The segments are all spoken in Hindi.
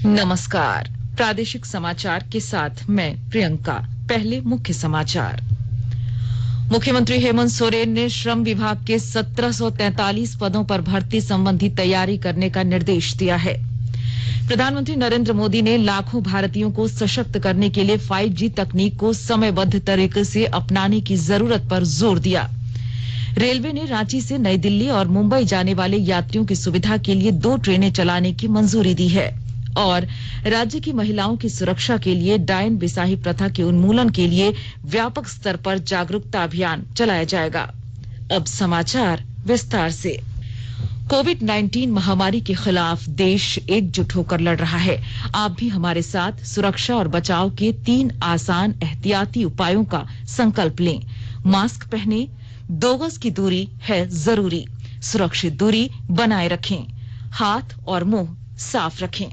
नमस्कार। प्रादेशिक समाचार के साथ मैं प्रियंका। पहले मुख्य समाचार। मुख्यमंत्री हेमंत सोरेन ने श्रम विभाग के 1743 पदों पर भर्ती संबंधी तैयारी करने का निर्देश दिया है। प्रधानमंत्री नरेंद्र मोदी ने लाखों भारतीयों को सशक्त करने के लिए 5G तकनीक को समयबद्ध तरीके से अपनाने की जरूरत पर जोर दिया। रेलवे ने रांची से नई दिल्ली और मुंबई जाने वाले यात्रियों की सुविधा के लिए 2 ट्रेनें चलाने की मंजूरी दी है। और राज्य की महिलाओं की सुरक्षा के लिए डायन बिसाही प्रथा के उन्मूलन के लिए व्यापक स्तर पर जागरूकता अभियान चलाया जाएगा। अब समाचार विस्तार से। कोविड-19 महामारी के खिलाफ देश एकजुट होकर लड़ रहा है। आप भी हमारे साथ सुरक्षा और बचाव के 3 आसान एहतियाती उपायों का संकल्प लें। मास्क पहनें, 2 गज की दूरी है जरूरी, सुरक्षित दूरी बनाए रखें, हाथ और मुंह साफ रखें।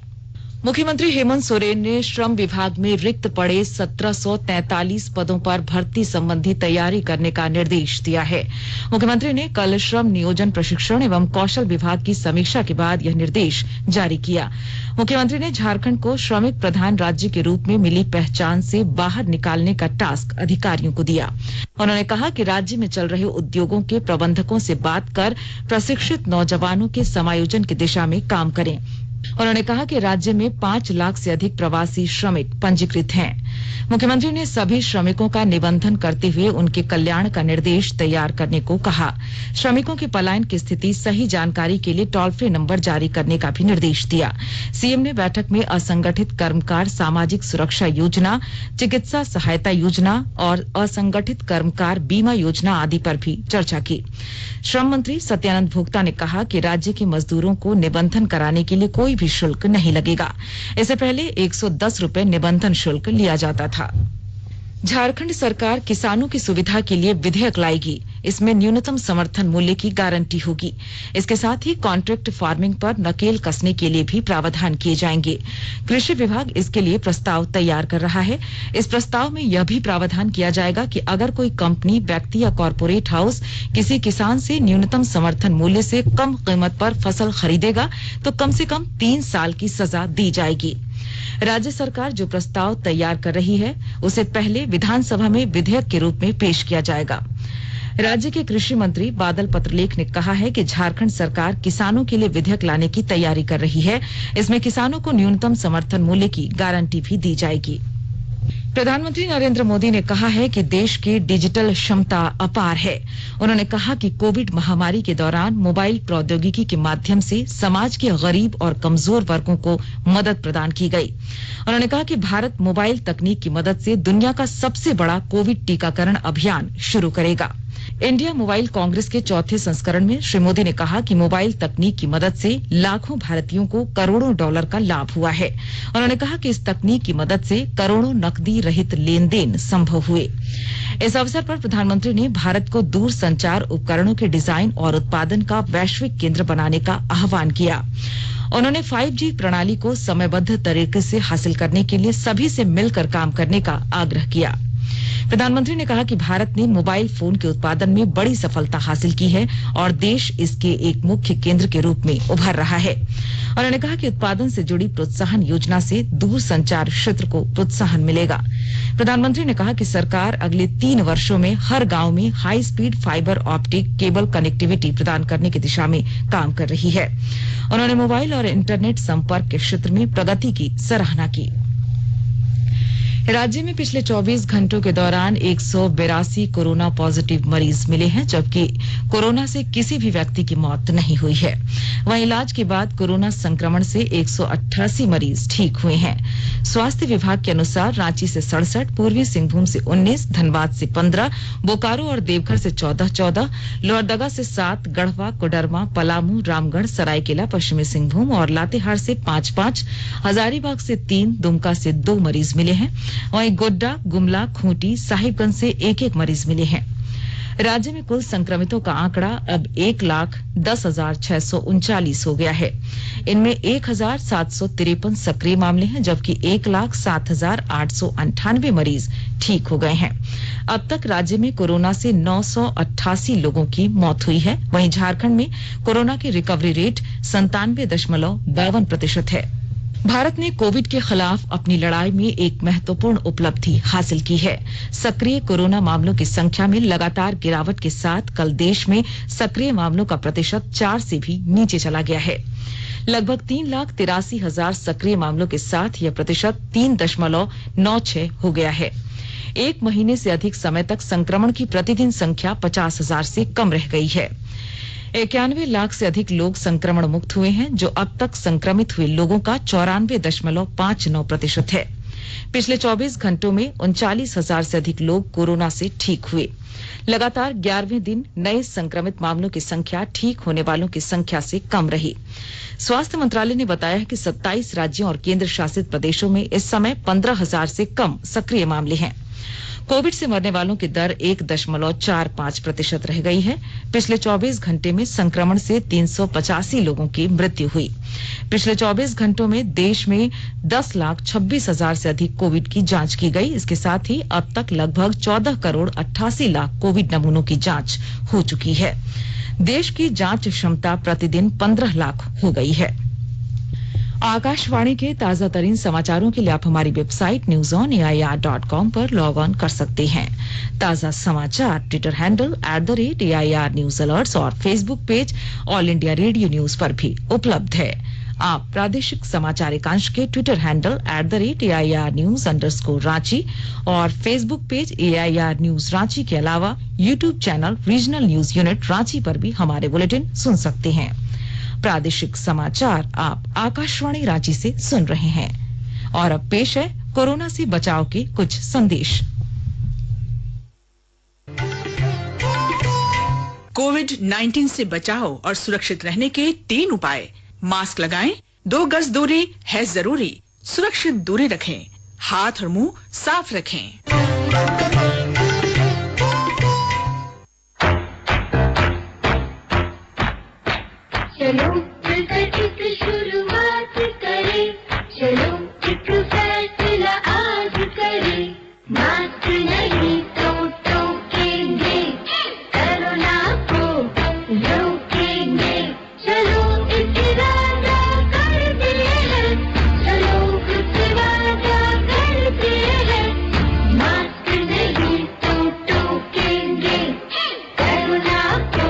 मुख्यमंत्री हेमंत सोरेन ने श्रम विभाग में रिक्त पड़े 1743 पदों पर भर्ती संबंधी तैयारी करने का निर्देश दिया है। मुख्यमंत्री ने कल श्रम नियोजन प्रशिक्षण एवं कौशल विभाग की समीक्षा के बाद यह निर्देश जारी किया। मुख्यमंत्री ने झारखंड को श्रमिक प्रधान राज्य के रूप में मिली पहचान से बाहर निकालने का टास्क अधिकारियों को दिया। उन्होंने कहा कि राज्य में चल रहे उद्योगों के प्रबंधकों से बात कर प्रशिक्षित नौजवानों के समायोजन की दिशा में काम करें। उन्होंने कहा कि राज्य में 5 लाख से अधिक प्रवासी श्रमिक पंजीकृत हैं। मुख्यमंत्री ने सभी श्रमिकों का निबंधन करते हुए उनके कल्याण का निर्देश तैयार करने को कहा। श्रमिकों के पलायन की स्थिति सही जानकारी के लिए टोल फ्री नंबर जारी करने का भी निर्देश दिया। सीएम ने बैठक में असंगठित कर्मकार सामाजिक सुरक्षा योजना, चिकित्सा सहायता योजना और असंगठित कर्मकार बीमा योजना आदि पर भी चर्चा की। श्रम मंत्री सत्यानंद भोक्ता ने कहा कि राज्य के मजदूरों को निबंधन कराने के लिए कोई भी शुल्क नहीं लगेगा। इससे पहले 110 रुपए निबंधन शुल्क लिया जाता था। झारखंड सरकार किसानों की सुविधा के लिए विधेयक लाएगी। इसमें न्यूनतम समर्थन मूल्य की गारंटी होगी। इसके साथ ही कॉन्ट्रैक्ट फार्मिंग पर नकेल कसने के लिए भी प्रावधान किए जाएंगे। कृषि विभाग इसके लिए प्रस्ताव तैयार कर रहा है। इस प्रस्ताव में यह भी प्रावधान किया जाएगा कि अगर कोई कंपनी, व्यक्ति या कॉरपोरेट हाउस किसी किसान से न्यूनतम समर्थन मूल्य से कम कीमत पर फसल खरीदेगा तो कम से कम 3 साल की सजा दी जाएगी। राज्य सरकार जो प्रस्ताव तैयार कर रही है उसे पहले विधानसभा में विधेयक के रूप में पेश किया जाएगा। राज्य के कृषि मंत्री बादल पत्रलेख ने कहा है कि झारखंड सरकार किसानों के लिए विधेयक लाने की तैयारी कर रही है। इसमें किसानों को न्यूनतम समर्थन मूल्य की गारंटी भी दी जाएगी। प्रधानमंत्री नरेंद्र मोदी ने कहा है कि देश की डिजिटल क्षमता अपार है। उन्होंने कहा कि कोविड महामारी के दौरान मोबाइल प्रौद्योगिकी के माध्यम से समाज के गरीब और कमजोर वर्गों को मदद प्रदान की गई। उन्होंने कहा कि भारत मोबाइल तकनीक की मदद से दुनिया का सबसे बड़ा कोविड टीकाकरण अभियान शुरू करेगा। इंडिया मोबाइल कांग्रेस के 4थे संस्करण में श्री मोदी ने कहा कि मोबाइल तकनीक की मदद से लाखों भारतीयों को करोड़ों डॉलर का लाभ हुआ है। उन्होंने कहा कि इस तकनीक की मदद से करोड़ों नकदी रहित लेन देन संभव हुए। इस अवसर पर प्रधानमंत्री ने भारत को दूर संचार उपकरणों के डिजाइन और उत्पादन का वैश्विक केंद्र बनाने का आह्वान किया। उन्होंने 5G प्रणाली को समयबद्ध तरीके से हासिल करने के लिए सभी से मिलकर काम करने का आग्रह किया। प्रधानमंत्री ने कहा कि भारत ने मोबाइल फोन के उत्पादन में बड़ी सफलता हासिल की है और देश इसके एक मुख्य केंद्र के रूप में उभर रहा है। उन्होंने कहा कि उत्पादन से जुड़ी प्रोत्साहन योजना से दूर संचार क्षेत्र को प्रोत्साहन मिलेगा। प्रधानमंत्री ने कहा कि सरकार अगले 3 वर्षों में हर गांव में high speed fibre optic cable connectivity प्रदान करने की दिशा में काम कर रही है। उन्होंने मोबाइल और इंटरनेट संपर्क के क्षेत्र में प्रगति की सराहना की। राज्य में पिछले 24 घंटों के दौरान 182 कोरोना पॉजिटिव मरीज मिले हैं, जबकि कोरोना से किसी भी व्यक्ति की मौत नहीं हुई है। वहीं इलाज के बाद कोरोना संक्रमण से 188 मरीज ठीक हुए हैं। स्वास्थ्य विभाग के अनुसार रांची से 67, पूर्वी सिंहभूम से 19, धनबाद से 15, बोकारो और देवघर से 14, लोहरदगा से 7, गढ़वा, कोडरमा, पलामू, रामगढ़, सरायकेला, पश्चिमी सिंहभूम और लातेहार से 5, हजारीबाग से 3, दुमका से 2 मरीज मिले हैं। वहीं गोड्डा, गुमला, खूंटी, साहिबगंज से 1 मरीज मिले हैं। राज्य में कुल संक्रमितों का आंकड़ा अब 1,10,639 हो गया है। इनमें 1,753 सक्रिय मामले हैं, जबकि 1,07,898 मरीज ठीक हो गए हैं। अब तक राज्य में कोरोना से 988 लोगों की मौत हुई है। वहीं झारखंड में कोरोना की रिकवरी रेट 97.52% है। भारत ने कोविड के खिलाफ अपनी लड़ाई में एक महत्वपूर्ण उपलब्धि हासिल की है। सक्रिय कोरोना मामलों की संख्या में लगातार गिरावट के साथ कल देश में सक्रिय मामलों का प्रतिशत 4 से भी नीचे चला गया है। लगभग 3,83,000 सक्रिय मामलों के साथ यह प्रतिशत 3.96 हो गया है। एक महीने से अधिक समय तक संक्रमण की प्रतिदिन संख्या 50,000 से कम रह गई है। 91 लाख से अधिक लोग संक्रमण मुक्त हुए हैं, जो अब तक संक्रमित हुए लोगों का 94.59% है। पिछले 24 घंटों में 39,000 से अधिक लोग कोरोना से ठीक हुए। लगातार 11वें दिन नए संक्रमित मामलों की संख्या ठीक होने वालों की संख्या से कम रही। स्वास्थ्य मंत्रालय ने बताया है कि 27 राज्यों और केंद्र शासित प्रदेशों में इस समय 15,000 से कम सक्रिय मामले हैं। कोविड से मरने वालों की दर 1.45% रह गई है। पिछले 24 घंटे में संक्रमण से 385 लोगों की मृत्यु हुई। पिछले 24 घंटों में देश में 10,26,000 से अधिक कोविड की जांच की गई। इसके साथ ही अब तक लगभग 14,88,00,000 कोविड नमूनों की जांच हो चुकी है। देश की जांच क्षमता प्रतिदिन 15 लाख हो गई है। आकाशवाणी के ताजा तरीन समाचारों के लिए आप हमारी वेबसाइट newsonair.com पर लॉग ऑन कर सकते हैं। ताजा समाचार Twitter handle @AIR news alerts और Facebook page All India Radio News पर भी उपलब्ध है। आप प्रादेशिक समाचार एकांश के ट्विटर हैंडल @AIR news_रांची और Facebook page AIR news Ranchi के अलावा YouTube channel regional news unit Ranchi पर भी हमारे बुलेटिन सुन सकते हैं। प्रादेशिक समाचार आप आकाशवाणी रांची से सुन रहे हैं और अब पेश है कोरोना से बचाव के कुछ संदेश। कोविड-19 से बचाव और सुरक्षित रहने के 3 उपाय। मास्क लगाएं, 2 गज दूरी है जरूरी, सुरक्षित दूरी रखें, हाथ और मुंह साफ रखें। चलो मिलकर एक शुरुआत करें, चलो एक फैसला आज करें। मास्क नहीं तो टोकेंगे, कोरोना को रोकेंगे। चलो एक वादा करते हैं, चलो कुछ वादा करते हैं। मास्क नहीं तो टोकेंगे, कोरोना को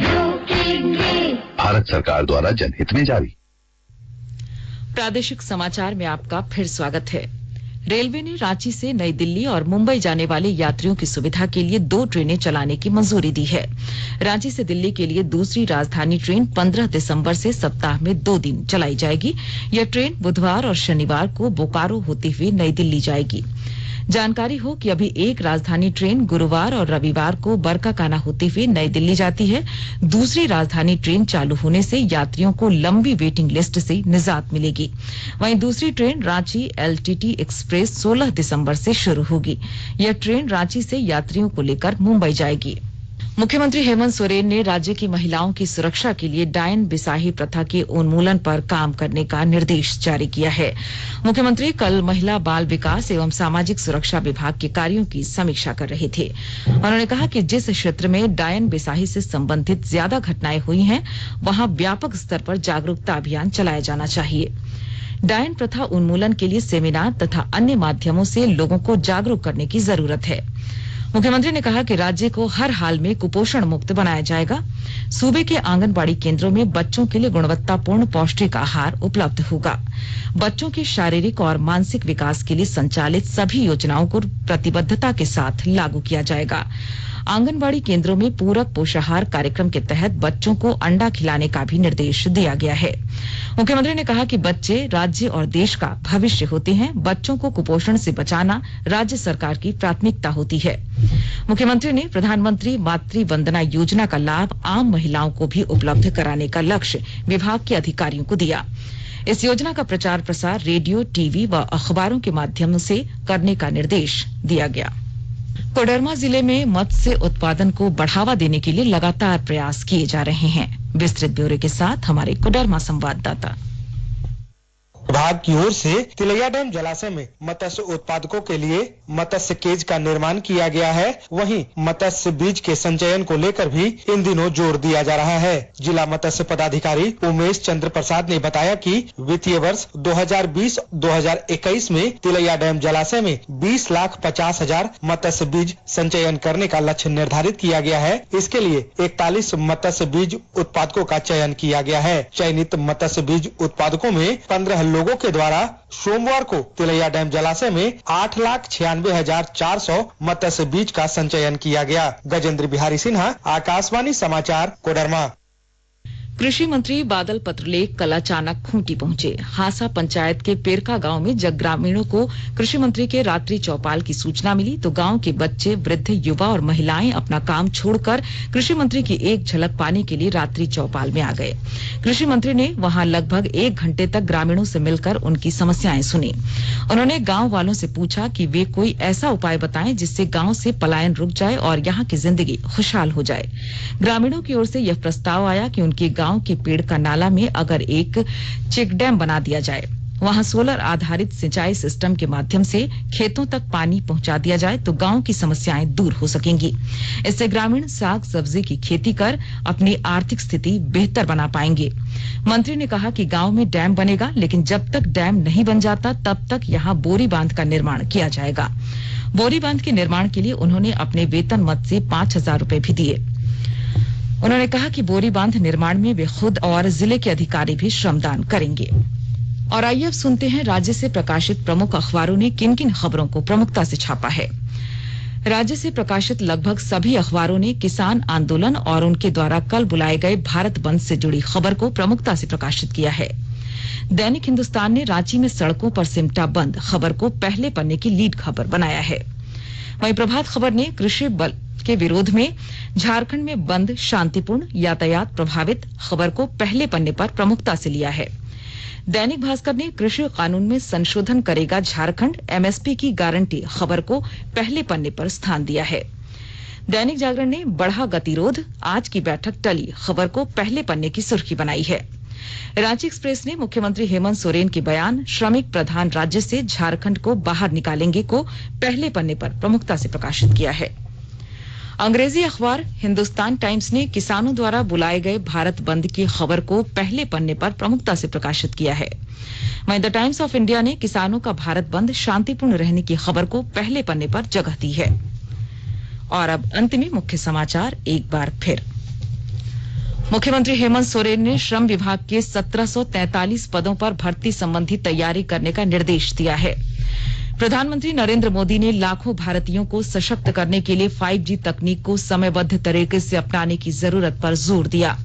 रोकेंगे। भारत सरकार द्वारा जनहित में जारी। प्रादेशिक समाचार में आपका फिर स्वागत है। रेलवे ने रांची से नई दिल्ली और मुंबई जाने वाले यात्रियों की सुविधा के लिए 2 ट्रेनें चलाने की मंजूरी दी है। रांची से दिल्ली के लिए दूसरी राजधानी ट्रेन 15 दिसंबर से सप्ताह में 2 दिन चलाई जाएगी। यह ट्रेन बुधवार और शनिवार को बोकारो होते हुए नई दिल्ली जाएगी। जानकारी हो कि अभी एक राजधानी ट्रेन गुरुवार और रविवार को बरकाकाना होते हुए नई दिल्ली जाती है। दूसरी राजधानी ट्रेन चालू होने से यात्रियों को लंबी वेटिंग लिस्ट से निजात मिलेगी। वहीं दूसरी ट्रेन रांची LTT एक्सप्रेस 16 दिसंबर से शुरू होगी। यह ट्रेन रांची से यात्रियों को लेकर मुंबई जाएगी। मुख्यमंत्री हेमंत सोरेन ने राज्य की महिलाओं की सुरक्षा के लिए डायन बिसाही प्रथा के उन्मूलन पर काम करने का निर्देश जारी किया है। मुख्यमंत्री कल महिला बाल विकास एवं सामाजिक सुरक्षा विभाग के कार्यों की समीक्षा कर रहे थे। उन्होंने कहा कि जिस क्षेत्र में डायन बिसाही से संबंधित ज्यादा घटनाएं हुई हैं, वहां व्यापक स्तर पर जागरूकता अभियान चलाया जाना चाहिए। डायन प्रथा उन्मूलन के लिए सेमिनार तथा अन्य माध्यमों से लोगों को जागरूक करने की जरूरत है। मुख्यमंत्री ने कहा कि राज्य को हर हाल में कुपोषण मुक्त बनाया जाएगा। सूबे के आंगनबाड़ी केंद्रों में बच्चों के लिए गुणवत्तापूर्ण पौष्टिक आहार उपलब्ध होगा। बच्चों के शारीरिक और मानसिक विकास के लिए संचालित सभी योजनाओं को प्रतिबद्धता के साथ लागू किया जाएगा। आंगनबाड़ी केंद्रों में पूरक पोषाहार कार्यक्रम के तहत बच्चों को अंडा खिलाने का भी निर्देश दिया गया है। मुख्यमंत्री ने कहा कि बच्चे राज्य और देश का भविष्य होते हैं। बच्चों को कुपोषण से बचाना राज्य सरकार की प्राथमिकता होती है। मुख्यमंत्री ने प्रधानमंत्री मातृ वंदना योजना का लाभ आम महिलाओं को भी उपलब्ध कराने का लक्ष्य विभाग के अधिकारियों को दिया। इस योजना का प्रचार प्रसार रेडियो, टीवी व अखबारों के माध्यम से करने का निर्देश दिया गया। कोडरमा जिले में मत्स्य उत्पादन को बढ़ावा देने के लिए लगातार प्रयास किए जा रहे हैं। विस्तृत ब्यौरे के साथ हमारे कोडरमा संवाददाता। विभाग की ओर से तिलैया डैम जलाशय में मत्स्य उत्पादकों के लिए मत्स्य केज का निर्माण किया गया है। वहीं मत्स्य बीज के संचयन को लेकर भी इन दिनों जोर दिया जा रहा है। जिला मत्स्य पदाधिकारी उमेश चंद्र प्रसाद ने बताया कि वित्तीय वर्ष 2020-2021 में तिलैया डैम जलाशय में 20,50,000 मत्स्य बीज संचयन करने का लक्ष्य निर्धारित किया गया है। इसके लिए 41 मत्स्य बीज उत्पादकों का चयन किया गया है। चयनित मत्स्य बीज उत्पादकों में 15 लोगों के द्वारा सोमवार को तिलैया डैम जलाशय में 8,96,400 मत्स्य बीज का संचयन किया गया। गजेंद्र बिहारी सिन्हा, आकाशवाणी समाचार, कोडरमा। कृषि मंत्री बादल पत्रलेख कल अचानक खूंटी पहुंचे। हासा पंचायत के पेरका गांव में जब ग्रामीणों को कृषि मंत्री के रात्रि चौपाल की सूचना मिली तो गांव के बच्चे, वृद्ध, युवा और महिलाएं अपना काम छोड़कर कृषि मंत्री की एक झलक पाने के लिए रात्रि चौपाल में आ गए। कृषि मंत्री ने वहां लगभग 1 घंटे तक ग्रामीणों से मिलकर उनकी समस्याएं सुनी। उन्होंने गांव वालों से पूछा कि वे कोई ऐसा उपाय बताएं जिससे गांव से पलायन रुक जाए और यहाँ की जिंदगी खुशहाल हो जाए। ग्रामीणों की ओर से यह प्रस्ताव आया कि उनके गांव के पेड़ का नाला में अगर एक चेक डैम बना दिया जाए, वहां सोलर आधारित सिंचाई सिस्टम के माध्यम से खेतों तक पानी पहुंचा दिया जाए तो गांव की समस्याएं दूर हो सकेंगी। इससे ग्रामीण साग सब्जी की खेती कर अपनी आर्थिक स्थिति बेहतर बना पाएंगे। मंत्री ने कहा कि गांव में डैम बनेगा, लेकिन जब तक डैम नहीं बन जाता तब तक यहां बोरी बांध का निर्माण किया जाएगा। बोरी बांध के निर्माण के लिए उन्होंने अपने वेतन मद से 5,000 रुपए भी दिए। उन्होंने कहा कि बोरी बांध निर्माण में वे खुद और जिले के अधिकारी भी श्रमदान करेंगे। और आइए अब सुनते हैं राज्य से प्रकाशित प्रमुख अखबारों ने किन किन खबरों को प्रमुखता से छापा है। राज्य से प्रकाशित लगभग सभी अखबारों ने किसान आंदोलन और उनके द्वारा कल बुलाए गए भारत बंद से जुड़ी खबर को प्रमुखता से प्रकाशित किया है। दैनिक हिंदुस्तान ने रांची में सड़कों पर सिमटा बंद खबर को पहले पन्ने की लीड खबर बनाया है। वहीं प्रभात खबर ने कृषि बल के विरोध में झारखंड में बंद शांतिपूर्ण, यातायात प्रभावित खबर को पहले पन्ने पर प्रमुखता से लिया है। दैनिक भास्कर ने कृषि कानून में संशोधन करेगा झारखंड, एमएसपी की गारंटी खबर को पहले पन्ने पर स्थान दिया है। दैनिक जागरण ने बढ़ा गतिरोध, आज की बैठक टली खबर को पहले पन्ने की सुर्खी बनाई है। रांची एक्सप्रेस ने मुख्यमंत्री हेमंत सोरेन के बयान श्रमिक प्रधान राज्य से झारखंड को बाहर निकालेंगे को पहले पन्ने पर प्रमुखता से प्रकाशित किया है। अंग्रेजी अखबार हिंदुस्तान टाइम्स ने किसानों द्वारा बुलाए गए भारत बंद की खबर को पहले पन्ने पर प्रमुखता से प्रकाशित किया है। वहीं द टाइम्स ऑफ इंडिया ने किसानों का भारत बंद शांतिपूर्ण रहने की खबर को पहले पन्ने पर जगह दी है। और अब अंत में मुख्य समाचार एक बार फिर। मुख्यमंत्री हेमंत सोरेन ने श्रम विभाग के 1743 पदों पर भर्ती संबंधी तैयारी करने का निर्देश दिया है। प्रधानमंत्री नरेंद्र मोदी ने लाखों भारतीयों को सशक्त करने के लिए 5G तकनीक को समयबद्ध तरीके से अपनाने की जरूरत पर जोर दिया।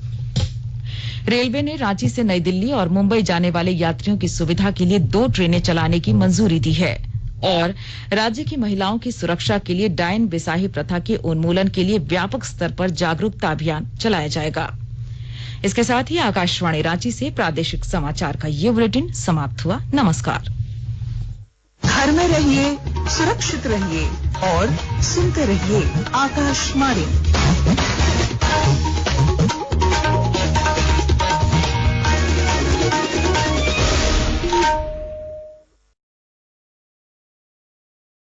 रेलवे ने रांची से नई दिल्ली और मुंबई जाने वाले यात्रियों की सुविधा के लिए 2 ट्रेनें चलाने की मंजूरी दी है। और राज्य की महिलाओं की सुरक्षा के लिए डायन बेसाही प्रथा के उन्मूलन के लिए व्यापक स्तर पर जागरूकता अभियान चलाया जाएगा। इसके साथ ही आकाशवाणी रांची से प्रादेशिक समाचार का ये बुलेटिन समाप्त हुआ। नमस्कार। घर में रहिए, सुरक्षित रहिए और सुनते रहिए आकाशवाणी।